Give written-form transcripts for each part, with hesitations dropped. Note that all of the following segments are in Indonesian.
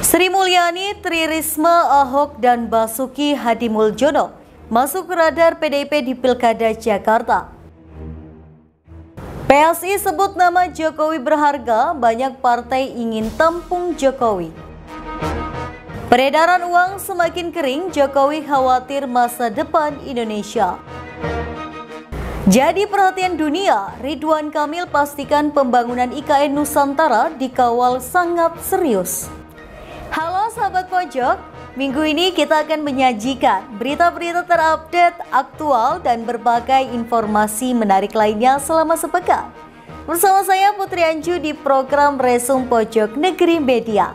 Sri Mulyani, Tri Risma, Ahok, dan Basuki Hadimuljono masuk radar PDIP di Pilkada Jakarta. PSI sebut nama Jokowi berharga, banyak partai ingin tampung Jokowi. Peredaran uang semakin kering, Jokowi khawatir masa depan Indonesia. Jadi perhatian dunia, Ridwan Kamil pastikan pembangunan IKN Nusantara dikawal sangat serius. Halo sahabat pojok, minggu ini kita akan menyajikan berita-berita terupdate, aktual, dan berbagai informasi menarik lainnya selama sepekan. Bersama saya Putri Anju di program Resum Pojok Negeri Media.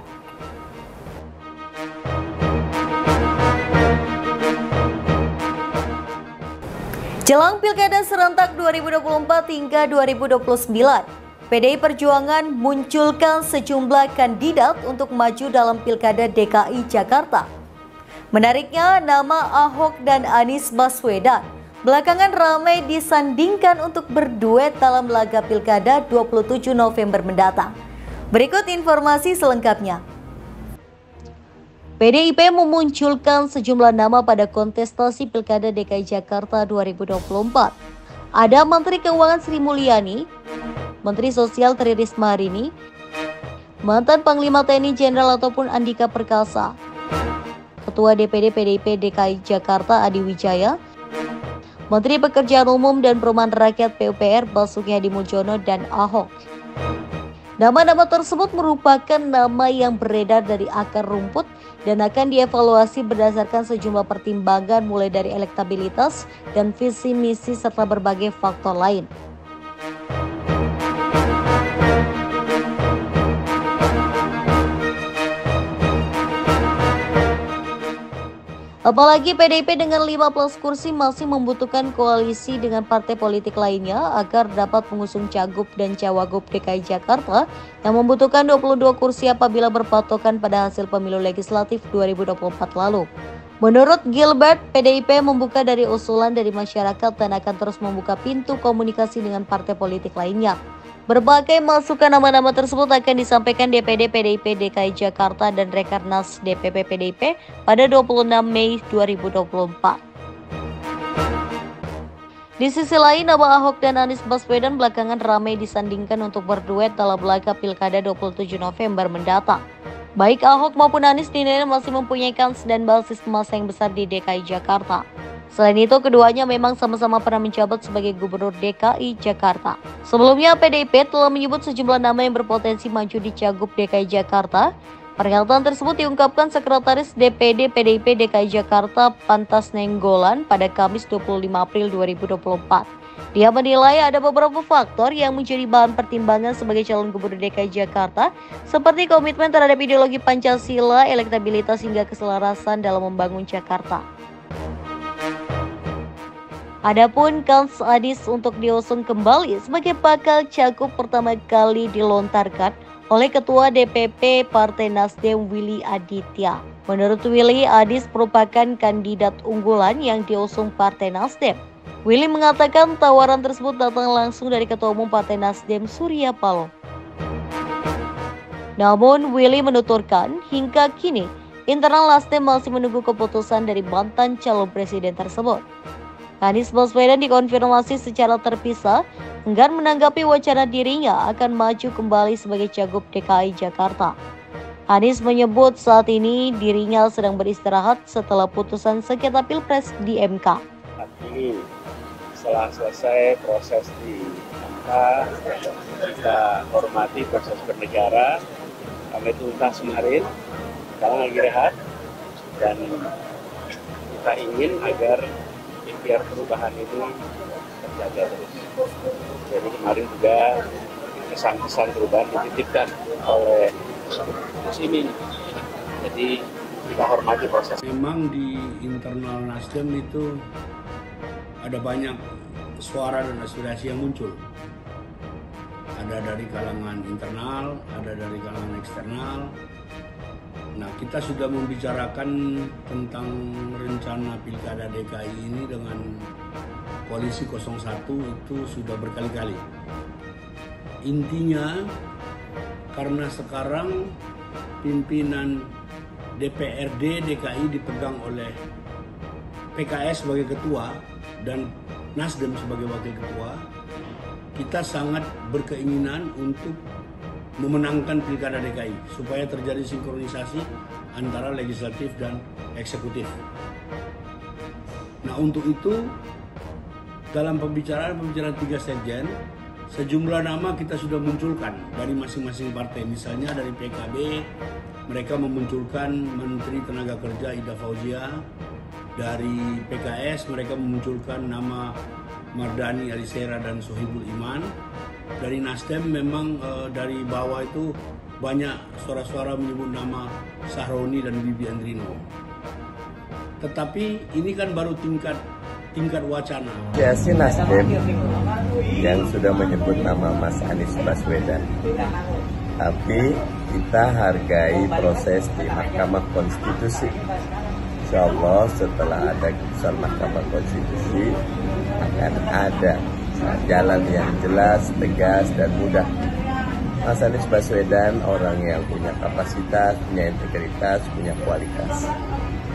Jelang Pilkada serentak 2024 hingga 2029, PDI Perjuangan munculkan sejumlah kandidat untuk maju dalam Pilkada DKI Jakarta. Menariknya, nama Ahok dan Anies Baswedan belakangan ramai disandingkan untuk berduet dalam laga Pilkada 27 November mendatang. Berikut informasi selengkapnya. PDIP memunculkan sejumlah nama pada kontestasi Pilkada DKI Jakarta 2024. Ada Menteri Keuangan Sri Mulyani, Menteri Sosial Tri Risma hari ini, mantan Panglima TNI Jenderal ataupun Andika Perkasa, Ketua DPD PDIP DKI Jakarta Adi Wijaya, Menteri Pekerjaan Umum dan Perumahan Rakyat PUPR Basuki Hadimuljono dan Ahok. Nama-nama tersebut merupakan nama yang beredar dari akar rumput dan akan dievaluasi berdasarkan sejumlah pertimbangan mulai dari elektabilitas dan visi misi serta berbagai faktor lain. Apalagi PDIP dengan 15 kursi masih membutuhkan koalisi dengan partai politik lainnya agar dapat mengusung cagup dan cawagup DKI Jakarta yang membutuhkan 22 kursi apabila berpatokan pada hasil pemilu legislatif 2024 lalu. Menurut Gilbert, PDIP membuka dari usulan dari masyarakat dan akan terus membuka pintu komunikasi dengan partai politik lainnya. Berbagai masukan nama-nama tersebut akan disampaikan DPD PDIP DKI Jakarta dan Rekernas DPP PDIP pada 26 Mei 2024. Di sisi lain, nama Ahok dan Anies Baswedan belakangan ramai disandingkan untuk berduet dalam laga Pilkada 27 November mendatang. Baik Ahok maupun Anies dinilai masih mempunyai kans dan basis massa yang besar di DKI Jakarta. Selain itu, keduanya memang sama-sama pernah menjabat sebagai Gubernur DKI Jakarta. Sebelumnya, PDIP telah menyebut sejumlah nama yang berpotensi maju di Cagup DKI Jakarta. Pernyataan tersebut diungkapkan Sekretaris DPD PDIP DKI Jakarta Pantas Nenggolan pada Kamis 25 April 2024. Dia menilai ada beberapa faktor yang menjadi bahan pertimbangan sebagai calon Gubernur DKI Jakarta, seperti komitmen terhadap ideologi Pancasila, elektabilitas hingga keselarasan dalam membangun Jakarta. Adapun kans Anies untuk diusung kembali sebagai bakal cagup pertama kali dilontarkan oleh Ketua DPP Partai Nasdem Willy Aditya. Menurut Willy, Anies merupakan kandidat unggulan yang diusung Partai Nasdem. Willy mengatakan tawaran tersebut datang langsung dari Ketua Umum Partai Nasdem Surya Paloh. Namun Willy menuturkan hingga kini internal Nasdem masih menunggu keputusan dari mantan calon presiden tersebut. Anies Baswedan dikonfirmasi secara terpisah enggan menanggapi wacana dirinya akan maju kembali sebagai cagup DKI Jakarta. Anies menyebut saat ini dirinya sedang beristirahat setelah putusan sengketa Pilpres di MK. Tapi setelah selesai proses di MK, kita hormati proses bernegara. Kami tuntas kemarin, sekarang lagi rehat, dan kita ingin agar biar perubahan ini terjaga terus. Jadi kemarin juga kesan-kesan perubahan dititipkan oleh ini. Jadi kita hormati proses. Memang di internal Nasdem itu ada banyak suara dan aspirasi yang muncul. Ada dari kalangan internal, ada dari kalangan eksternal. Nah, kita sudah membicarakan tentang rencana Pilkada DKI ini dengan Koalisi 01 itu sudah berkali-kali. Intinya, karena sekarang pimpinan DPRD DKI dipegang oleh PKS sebagai ketua dan Nasdem sebagai wakil ketua, kita sangat berkeinginan untuk memenangkan Pilkada DKI supaya terjadi sinkronisasi antara legislatif dan eksekutif. Nah, untuk itu dalam pembicaraan 3 sekjen, sejumlah nama kita sudah munculkan dari masing-masing partai. Misalnya dari PKB, mereka memunculkan Menteri Tenaga Kerja Ida Fauzia. Dari PKS, mereka memunculkan nama Mardani Alisera dan Sohibul Iman. Dari Nasdem memang dari bawah itu banyak suara-suara menyebut nama Sahroni dan Bibi Andrino. Tetapi ini kan baru tingkat wacana. Ya, si Nasdem yang sudah menyebut nama Mas Anies Baswedan. Tapi kita hargai proses di Mahkamah Konstitusi. Insya Allah setelah ada keputusan Mahkamah Konstitusi akan ada jalan yang jelas, tegas, dan mudah. Mas Anies Baswedan orang yang punya kapasitas, punya integritas, punya kualitas.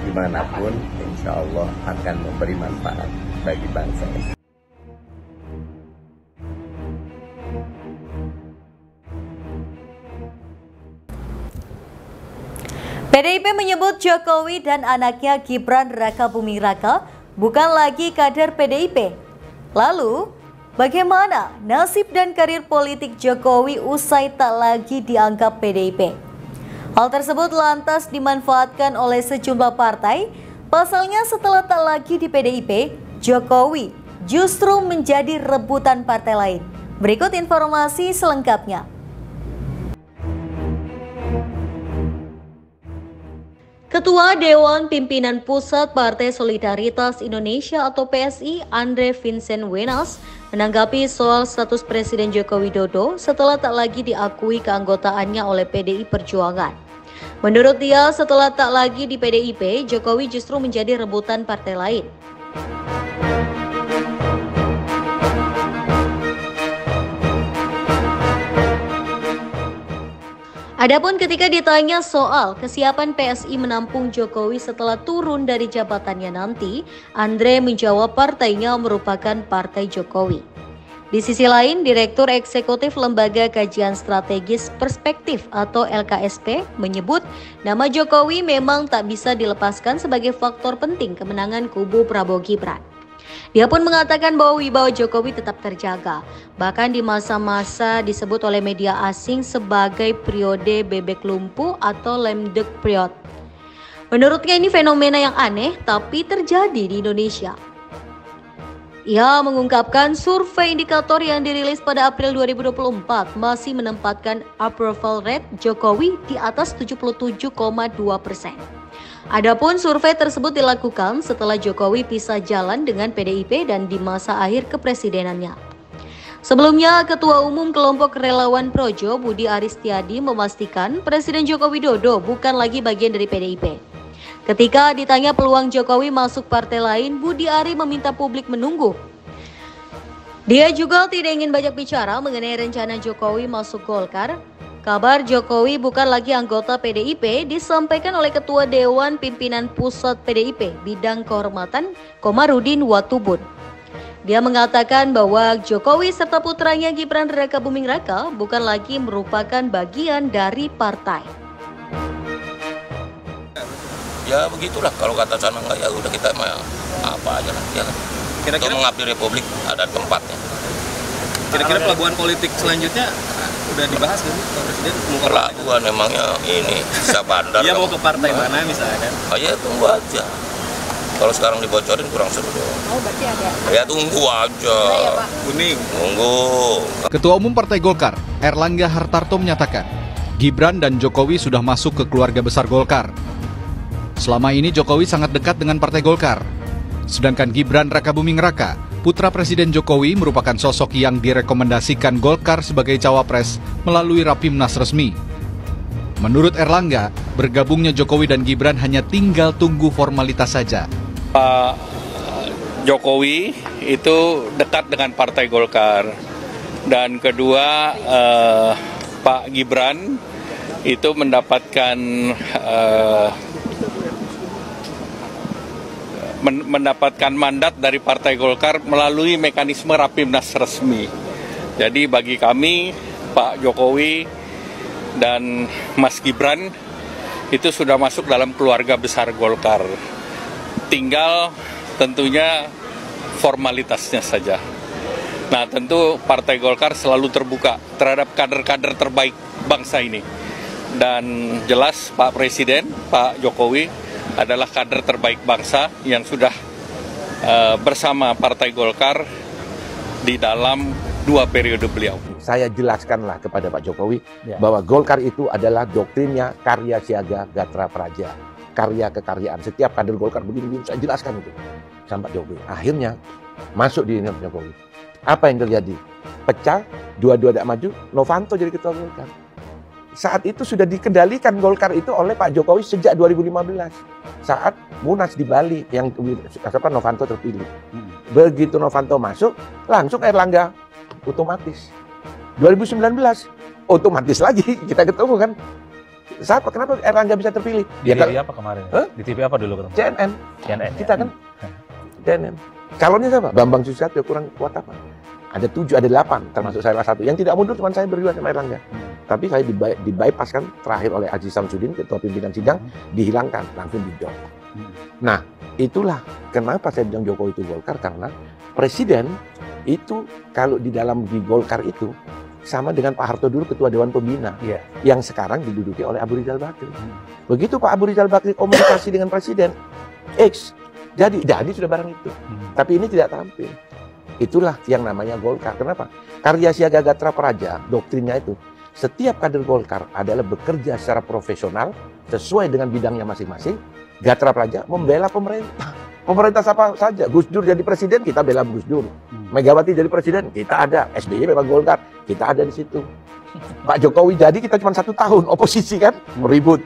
Dimanapun insya Allah akan memberi manfaat bagi bangsa ini. PDIP menyebut Jokowi dan anaknya Gibran Rakabuming Raka bukan lagi kader PDIP. Lalu, bagaimana nasib dan karir politik Jokowi usai tak lagi dianggap PDIP? Hal tersebut lantas dimanfaatkan oleh sejumlah partai. Pasalnya setelah tak lagi di PDIP, Jokowi justru menjadi rebutan partai lain. Berikut informasi selengkapnya. Ketua Dewan Pimpinan Pusat Partai Solidaritas Indonesia atau PSI, Andre Vincent Wenas, menanggapi soal status Presiden Joko Widodo setelah tak lagi diakui keanggotaannya oleh PDI Perjuangan. Menurut dia, setelah tak lagi di PDIP, Jokowi justru menjadi rebutan partai lain. Adapun ketika ditanya soal kesiapan PSI menampung Jokowi setelah turun dari jabatannya nanti, Andre menjawab partainya merupakan Partai Jokowi. Di sisi lain, Direktur Eksekutif Lembaga Kajian Strategis Perspektif atau LKSP menyebut nama Jokowi memang tak bisa dilepaskan sebagai faktor penting kemenangan kubu Prabowo Gibran. Dia pun mengatakan bahwa wibawa Jokowi tetap terjaga, bahkan di masa-masa disebut oleh media asing sebagai periode bebek lumpuh atau lemdek period. Menurutnya ini fenomena yang aneh tapi terjadi di Indonesia. Ia mengungkapkan survei indikator yang dirilis pada April 2024 masih menempatkan approval rate Jokowi di atas 77,2%. Adapun survei tersebut dilakukan setelah Jokowi pisah jalan dengan PDIP dan di masa akhir kepresidenannya. Sebelumnya, Ketua Umum Kelompok Relawan Projo Budi Aristiadi memastikan Presiden Joko Widodo bukan lagi bagian dari PDIP. Ketika ditanya peluang Jokowi masuk partai lain, Budi Ari meminta publik menunggu. Dia juga tidak ingin banyak bicara mengenai rencana Jokowi masuk Golkar. Kabar Jokowi bukan lagi anggota PDIP disampaikan oleh Ketua Dewan Pimpinan Pusat PDIP Bidang Kehormatan Komarudin Watubun. Dia mengatakan bahwa Jokowi serta putranya Gibran Rakabuming Raka bukan lagi merupakan bagian dari partai. Ya begitulah, kalau kata sana enggak ya udah kita apa aja lah ya kan. Kira-kira untuk mengabdi republik ada tempatnya. Kira-kira pelabuhan politik selanjutnya udah dibahas kan Pak Presiden? Pelabuhan memangnya ini bisa bandar. Iya mau ke partai mana misalnya? Oh ya tunggu aja. Kalau sekarang dibocorin kurang seru dong. Oh berarti ada. Ya tunggu aja. Ya, Pak. Kuning. Tunggu. Ketua Umum Partai Golkar, Erlangga Hartarto menyatakan, Gibran dan Jokowi sudah masuk ke keluarga besar Golkar. Selama ini Jokowi sangat dekat dengan Partai Golkar. Sedangkan Gibran Rakabuming Raka, putra Presiden Jokowi, merupakan sosok yang direkomendasikan Golkar sebagai cawapres melalui Rapimnas resmi. Menurut Erlangga, bergabungnya Jokowi dan Gibran hanya tinggal tunggu formalitas saja. Pak Jokowi itu dekat dengan Partai Golkar. Dan kedua, Pak Gibran itu mendapatkan mandat dari Partai Golkar melalui mekanisme Rapimnas resmi. Jadi bagi kami, Pak Jokowi dan Mas Gibran itu sudah masuk dalam keluarga besar Golkar. Tinggal tentunya formalitasnya saja. Nah, tentu Partai Golkar selalu terbuka terhadap kader-kader terbaik bangsa ini. Dan jelas Pak Presiden, Pak Jokowi adalah kader terbaik bangsa yang sudah bersama Partai Golkar di dalam 2 periode beliau. Saya jelaskanlah kepada Pak Jokowi bahwa Golkar itu adalah doktrinnya karya siaga gatra praja, karya kekaryaan. Setiap kader Golkar begini-begini, saya jelaskan itu sama Pak Jokowi. Akhirnya masuk di Pak Jokowi. Apa yang terjadi? Pecah, dua-dua tidak maju, Novanto jadi ketua Golkar. Saat itu sudah dikendalikan Golkar itu oleh Pak Jokowi sejak 2015. Saat Munas di Bali yang Novanto terpilih. Begitu Novanto masuk, langsung Erlangga otomatis. 2019 otomatis lagi kita ketemu kan. Kenapa Erlangga bisa terpilih? Di TV apa kemarin? Di TV apa dulu ketemu? CNN. Kita kan CNN. Calonnya siapa? Bambang Susatyo, kurang kuat apa? Ada 7, ada 8, termasuk saya salah satu. Yang tidak mundur cuma saya berdua sama Erlangga. Tapi saya di-bypass kan terakhir oleh Aziz Samsudin, ketua pimpinan sidang, dihilangkan, langsung di-drop. Nah, itulah kenapa saya bilang Jokowi itu Golkar, karena Presiden itu kalau di Golkar itu sama dengan Pak Harto dulu ketua Dewan Pembina, yang sekarang diduduki oleh Abu Rizal Bakri. Begitu Pak Abu Rizal Bakri komunikasi dengan Presiden, jadi sudah barang itu. Tapi ini tidak tampil. Itulah yang namanya Golkar. Kenapa? Karya siaga gatra praja, doktrinnya itu. Setiap kader Golkar adalah bekerja secara profesional, sesuai dengan bidangnya masing-masing. Gatra praja membela pemerintah. Pemerintah siapa saja. Gus Dur jadi presiden, kita bela Gus Dur. Megawati jadi presiden, kita ada. SBY memang Golkar, kita ada di situ. Pak Jokowi jadi, kita cuma 1 tahun. Oposisi kan, ribut.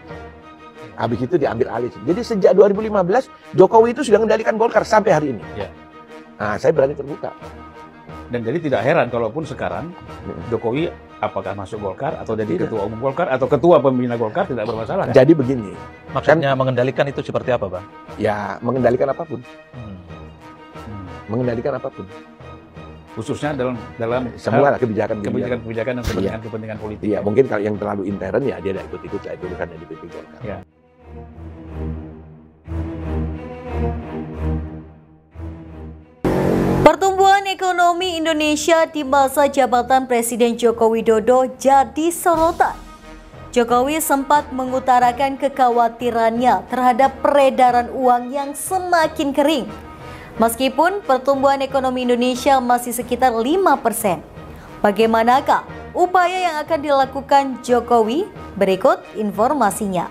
Habis itu diambil alih. Jadi sejak 2015, Jokowi itu sudah mengendalikan Golkar sampai hari ini. Nah, saya berani terbuka. Dan jadi tidak heran kalaupun sekarang Jokowi apakah masuk Golkar atau jadi ketua umum Golkar atau ketua pembina Golkar tidak bermasalah. Jadi begini. Maksudnya mengendalikan itu seperti apa, Bang? Ya, mengendalikan apapun. Mengendalikan apapun. Khususnya dalam semua kebijakan dan kepentingan politik. Iya, mungkin kalau yang terlalu intern ya dia tidak ikut-ikut, saya itu urusan dari DPP Golkar. Ya. Pertumbuhan ekonomi Indonesia di masa jabatan Presiden Joko Widodo jadi sorotan. Jokowi sempat mengutarakan kekhawatirannya terhadap peredaran uang yang semakin kering. Meskipun pertumbuhan ekonomi Indonesia masih sekitar 5%. Bagaimanakah upaya yang akan dilakukan Jokowi? Berikut informasinya.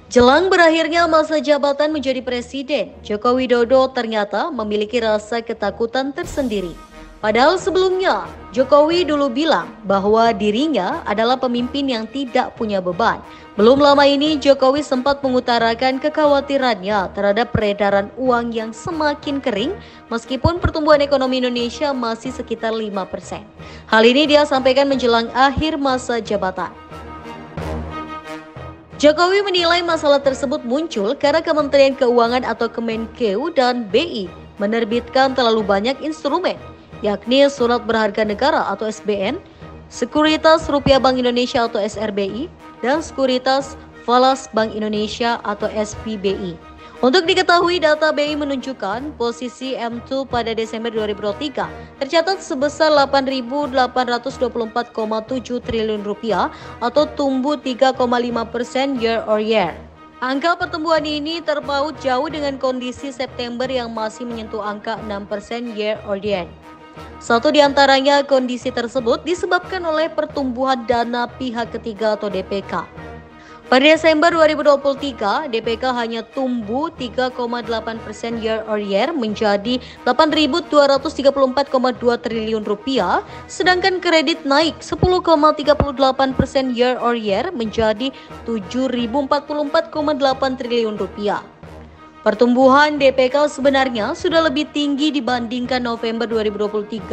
Jelang berakhirnya masa jabatan menjadi presiden, Joko Widodo ternyata memiliki rasa ketakutan tersendiri. Padahal sebelumnya, Jokowi dulu bilang bahwa dirinya adalah pemimpin yang tidak punya beban. Belum lama ini, Jokowi sempat mengutarakan kekhawatirannya terhadap peredaran uang yang semakin kering meskipun pertumbuhan ekonomi Indonesia masih sekitar 5%. Hal ini dia sampaikan menjelang akhir masa jabatan. Jokowi menilai masalah tersebut muncul karena Kementerian Keuangan atau Kemenkeu dan BI menerbitkan terlalu banyak instrumen, yakni Surat Berharga Negara atau SBN, Sekuritas Rupiah Bank Indonesia atau SRBI, dan Sekuritas Falas Bank Indonesia atau SPBI. Untuk diketahui, data BI menunjukkan posisi M2 pada Desember 2023 tercatat sebesar 8.824,7 triliun rupiah atau tumbuh 3,5% year on year. Angka pertumbuhan ini terpaut jauh dengan kondisi September yang masih menyentuh angka 6% year on year. Satu di antaranya kondisi tersebut disebabkan oleh pertumbuhan dana pihak ketiga atau DPK. Pada Desember 2023, DPK hanya tumbuh 3,8% year on year menjadi 8.234,2 triliun rupiah, sedangkan kredit naik 10,38% year on year menjadi 7.044,8 triliun rupiah. Pertumbuhan DPK sebenarnya sudah lebih tinggi dibandingkan November 2023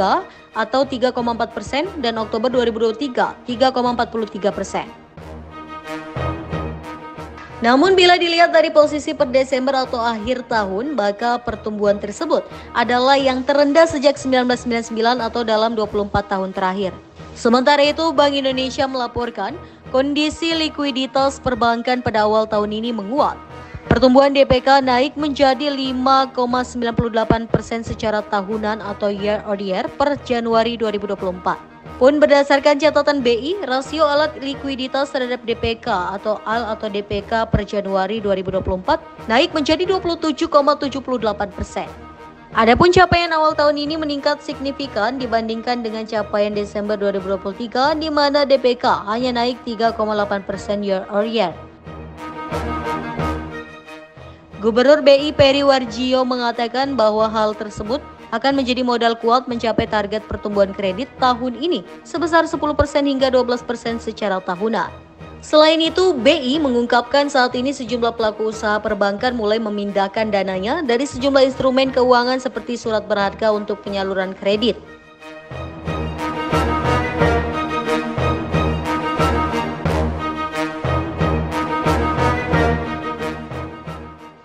atau 3,4% dan Oktober 2023 3,43%. Namun bila dilihat dari posisi per Desember atau akhir tahun, maka pertumbuhan tersebut adalah yang terendah sejak 1999 atau dalam 24 tahun terakhir. Sementara itu, Bank Indonesia melaporkan kondisi likuiditas perbankan pada awal tahun ini menguat. Pertumbuhan DPK naik menjadi 5,98% secara tahunan atau year on year per Januari 2024. Pun berdasarkan catatan BI, rasio alat likuiditas terhadap DPK atau AL atau DPK per Januari 2024 naik menjadi 27,78%. Adapun capaian awal tahun ini meningkat signifikan dibandingkan dengan capaian Desember 2023 di mana DPK hanya naik 3,8% year on year. Gubernur BI Peri Warjio mengatakan bahwa hal tersebut akan menjadi modal kuat mencapai target pertumbuhan kredit tahun ini sebesar 10% hingga 12% secara tahunan. Selain itu, BI mengungkapkan saat ini sejumlah pelaku usaha perbankan mulai memindahkan dananya dari sejumlah instrumen keuangan seperti surat berharga untuk penyaluran kredit.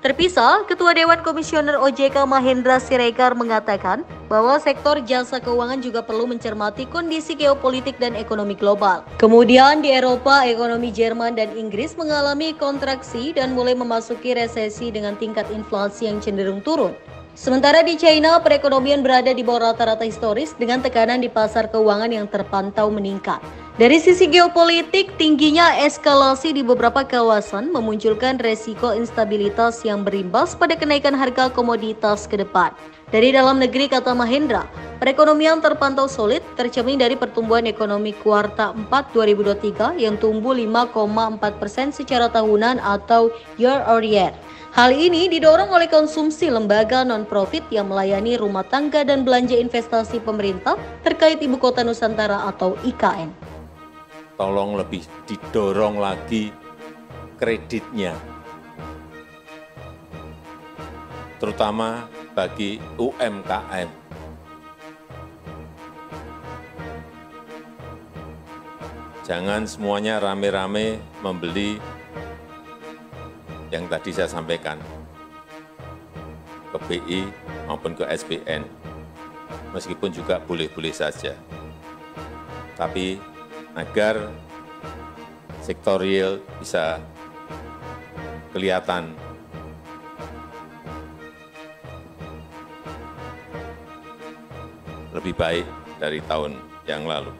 Terpisah, Ketua Dewan Komisioner OJK Mahendra Siregar mengatakan bahwa sektor jasa keuangan juga perlu mencermati kondisi geopolitik dan ekonomi global. Kemudian di Eropa, ekonomi Jerman dan Inggris mengalami kontraksi dan mulai memasuki resesi dengan tingkat inflasi yang cenderung turun. Sementara di China, perekonomian berada di bawah rata-rata historis dengan tekanan di pasar keuangan yang terpantau meningkat. Dari sisi geopolitik, tingginya eskalasi di beberapa kawasan memunculkan resiko instabilitas yang berimbas pada kenaikan harga komoditas ke depan. Dari dalam negeri, kata Mahendra, perekonomian terpantau solid tercermin dari pertumbuhan ekonomi kuartal 4 2023 yang tumbuh 5,4% secara tahunan atau year on year. Hal ini didorong oleh konsumsi lembaga non-profit yang melayani rumah tangga dan belanja investasi pemerintah terkait Ibu Kota Nusantara atau IKN. Tolong lebih didorong lagi kreditnya, terutama bagi UMKM. Jangan semuanya rame-rame membeli yang tadi saya sampaikan ke BI maupun ke SBN, meskipun juga boleh-boleh saja. Tapi agar sektor real bisa kelihatan lebih baik dari tahun yang lalu.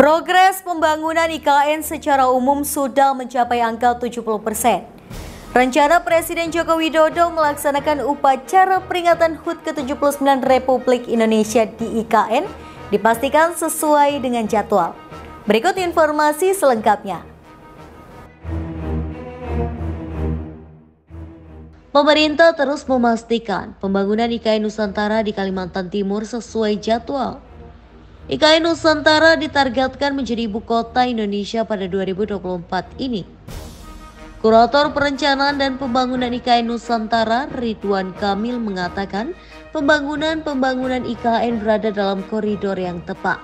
Progres pembangunan IKN secara umum sudah mencapai angka 70%. Rencana Presiden Joko Widodo melaksanakan upacara peringatan HUT ke-79 Republik Indonesia di IKN dipastikan sesuai dengan jadwal. Berikut informasi selengkapnya. Pemerintah terus memastikan pembangunan IKN Nusantara di Kalimantan Timur sesuai jadwal. IKN Nusantara ditargetkan menjadi ibu kota Indonesia pada 2024 ini. Kurator Perencanaan dan Pembangunan IKN Nusantara, Ridwan Kamil mengatakan pembangunan IKN berada dalam koridor yang tepat.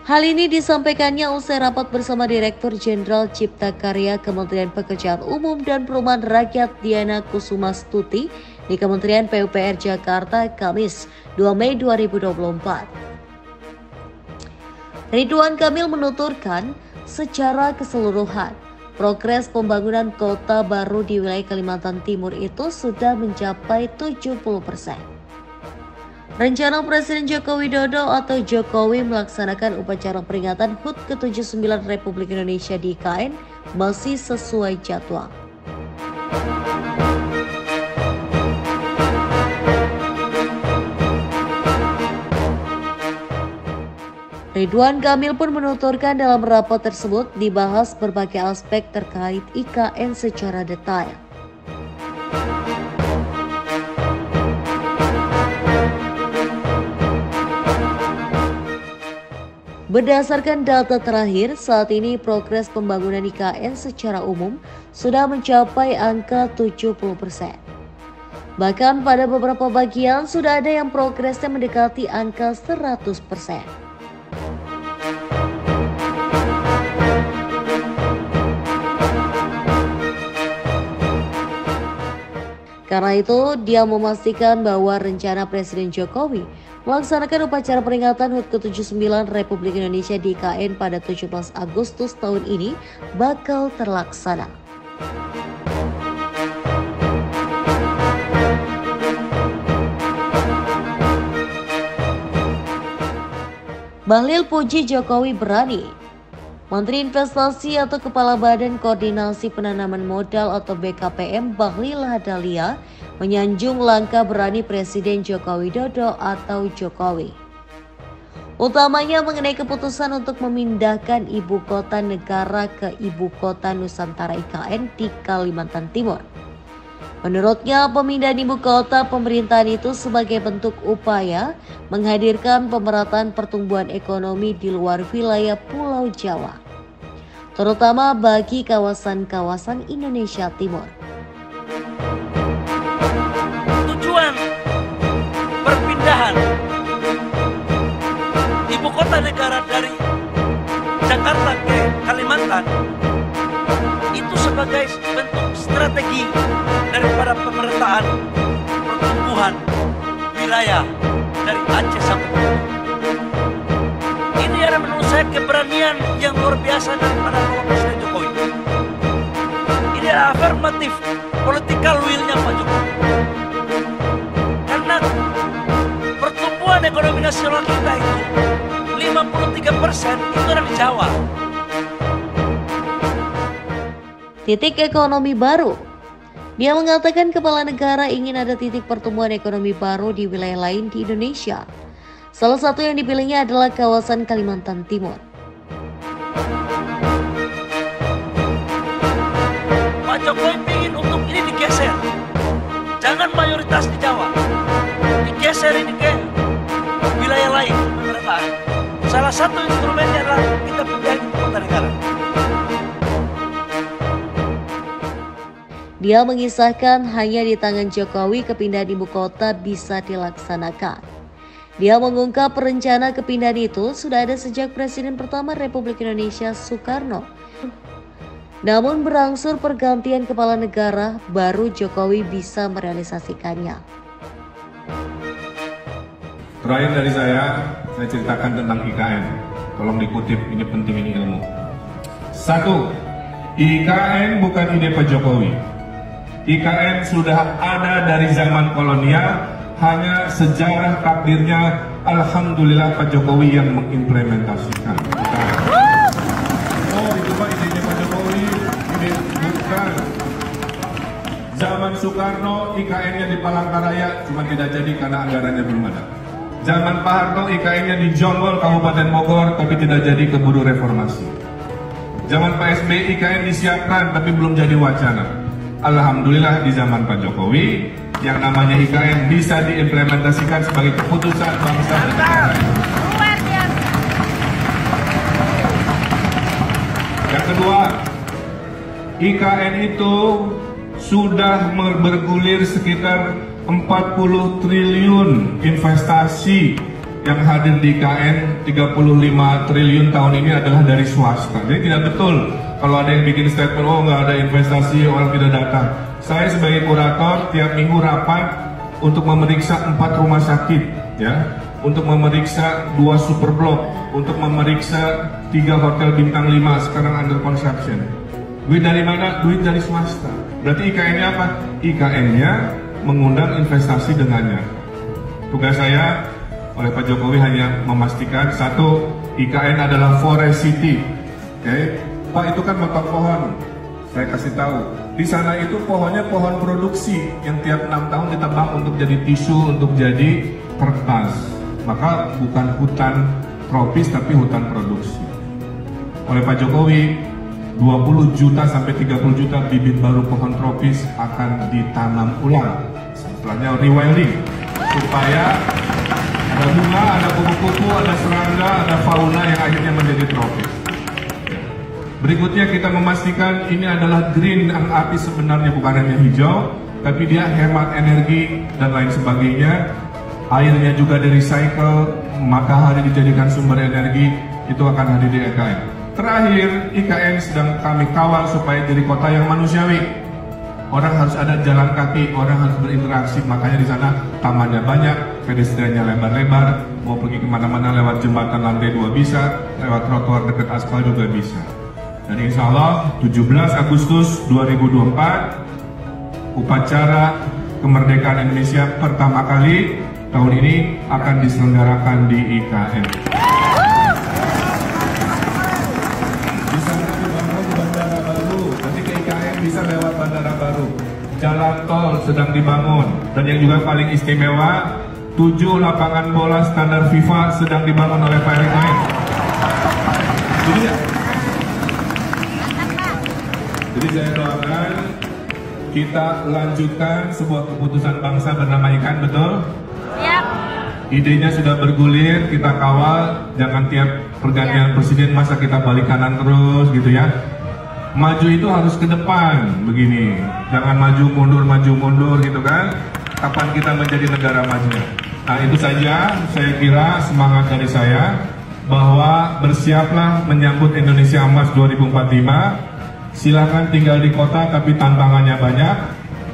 Hal ini disampaikannya usai rapat bersama Direktur Jenderal Cipta Karya Kementerian Pekerjaan Umum dan Perumahan Rakyat Diana Kusumastuti di Kementerian PUPR Jakarta Kamis 2 Mei 2024. Ridwan Kamil menuturkan secara keseluruhan progres pembangunan kota baru di wilayah Kalimantan Timur itu sudah mencapai 70%. Rencana Presiden Joko Widodo atau Jokowi melaksanakan upacara peringatan HUT ke-79 Republik Indonesia di IKN masih sesuai jadwal. Ridwan Kamil pun menuturkan dalam rapat tersebut dibahas berbagai aspek terkait IKN secara detail. Berdasarkan data terakhir, saat ini progres pembangunan IKN secara umum sudah mencapai angka 70%. Bahkan pada beberapa bagian sudah ada yang progresnya mendekati angka 100%. Karena itu, dia memastikan bahwa rencana Presiden Jokowi melaksanakan upacara peringatan HUT ke-79 Republik Indonesia di IKN pada 17 Agustus tahun ini bakal terlaksana. Bahlil puji Jokowi berani. Menteri Investasi atau Kepala Badan Koordinasi Penanaman Modal atau BKPM Bahlil Lahadalia menyanjung langkah berani Presiden Joko Widodo atau Jokowi. Utamanya mengenai keputusan untuk memindahkan ibu kota negara ke ibu kota Nusantara IKN di Kalimantan Timur. Menurutnya, pemindahan ibu kota pemerintahan itu sebagai bentuk upaya menghadirkan pemerataan pertumbuhan ekonomi di luar wilayah Pulau Jawa, terutama bagi kawasan-kawasan Indonesia Timur. Tujuan perpindahan ibu kota negara dari Jakarta ke Kalimantan itu sebagai bentuk strategi daripada pemerataan pertumbuhan wilayah dari Aceh sampai Papua. Ini ada menurut saya keberanian yang luar biasa daripada Presiden Jokowi. Ini adalah afirmatif political will-nya Pak Jokowi. Karena pertumbuhan ekonomi nasional kita itu 53% itu ada di Jawa. Titik ekonomi baru. Dia mengatakan kepala negara ingin ada titik pertumbuhan ekonomi baru di wilayah lain di Indonesia. Salah satu yang dipilihnya adalah kawasan Kalimantan Timur. Pak Jokowi ingin untuk ini digeser. Jangan mayoritas di Jawa. Digeser ini ke wilayah lain pemerintahan. Salah satu instrumennya adalah kita pindah ibu kota negara. Dia mengisahkan hanya di tangan Jokowi kepindahan ibu kota bisa dilaksanakan. Dia mengungkap rencana kepindahan itu sudah ada sejak Presiden pertama Republik Indonesia Soekarno. Namun berangsur pergantian kepala negara, baru Jokowi bisa merealisasikannya. Terakhir dari saya ceritakan tentang IKN. Tolong dikutip, ini penting, ini ilmu. 1. IKN bukan ide Pak Jokowi. IKN sudah ada dari zaman kolonial, hanya sejarah takdirnya alhamdulillah Pak Jokowi yang mengimplementasikan. Oh, itu Pak idenya Pak Jokowi, ini bukan. Zaman Soekarno IKN-nya di Palangkaraya cuma tidak jadi karena anggarannya belum ada. Zaman Pak Harto IKN-nya di Jonggol Kabupaten Bogor tapi tidak jadi keburu reformasi. Zaman Pak SBY IKN disiapkan tapi belum jadi wacana. Alhamdulillah di zaman Pak Jokowi yang namanya IKN bisa diimplementasikan sebagai keputusan bangsa dan negara. Yang kedua, IKN itu sudah bergulir sekitar 40 triliun investasi yang hadir di IKN. 35 triliun tahun ini adalah dari swasta. Jadi tidak betul kalau ada yang bikin statement, oh nggak ada investasi, orang tidak datang. Saya sebagai kurator tiap minggu rapat untuk memeriksa 4 rumah sakit, ya, untuk memeriksa 2 super blok, untuk memeriksa 3 hotel bintang 5 sekarang under construction. Duit dari mana? Duit dari swasta. Berarti IKN-nya apa? IKN-nya mengundang investasi dengannya. Tugas saya oleh Pak Jokowi hanya memastikan, 1, IKN adalah forest city. Okay? Pak, itu kan motong pohon. Saya kasih tahu, di sana itu pohonnya pohon produksi yang tiap 6 tahun ditebang untuk jadi tisu, untuk jadi kertas. Maka bukan hutan tropis tapi hutan produksi. Oleh Pak Jokowi, 20 juta sampai 30 juta bibit baru pohon tropis akan ditanam ulang. Setelahnya rewilding supaya Ada bunga, ada kupu-kupu, ada serangga, ada fauna yang akhirnya menjadi tropis. Berikutnya kita memastikan ini adalah green, yang api sebenarnya bukan hanya hijau, tapi dia hemat energi dan lain sebagainya. Airnya juga di-recycle, matahari dijadikan sumber energi, itu akan hadir di IKN. Terakhir, IKN sedang kami kawal supaya jadi kota yang manusiawi. Orang harus ada jalan kaki, orang harus berinteraksi, makanya di sana tamannya banyak, pedestriannya lebar-lebar, mau pergi kemana-mana lewat jembatan lantai 2 bisa, lewat trotoar dekat aspal juga bisa. Dan insya Allah 17 Agustus 2024, upacara kemerdekaan Indonesia pertama kali tahun ini akan diselenggarakan di IKN. Di sana dibangun bandara baru, nanti ke IKN bisa lewat bandara baru. Jalan tol sedang dibangun, dan yang juga paling istimewa, 7 lapangan bola standar FIFA sedang dibangun oleh Pak Erick Thohir. Jadi saya doakan kita lanjutkan sebuah keputusan bangsa bernama IKN, betul? Ya. Idenya sudah bergulir, kita kawal, jangan tiap pergantian presiden masa kita balik kanan terus gitu ya. Maju itu harus ke depan begini, jangan maju mundur gitu kan. Kapan kita menjadi negara maju? Nah itu saja saya kira semangat dari saya, bahwa bersiaplah menyambut Indonesia Emas 2045. Silakan tinggal di kota tapi tantangannya banyak.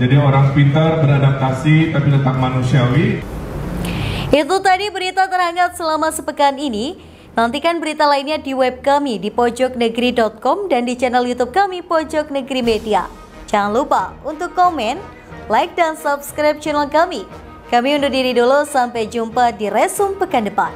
Jadi orang pintar beradaptasi tapi tetap manusiawi. Itu tadi berita terhangat selama sepekan ini. Nantikan berita lainnya di web kami di pojoknegeri.com dan di channel YouTube kami Pojok Negeri Media. Jangan lupa untuk komen, like dan subscribe channel kami. Kami undur diri dulu, sampai jumpa di Resum pekan depan.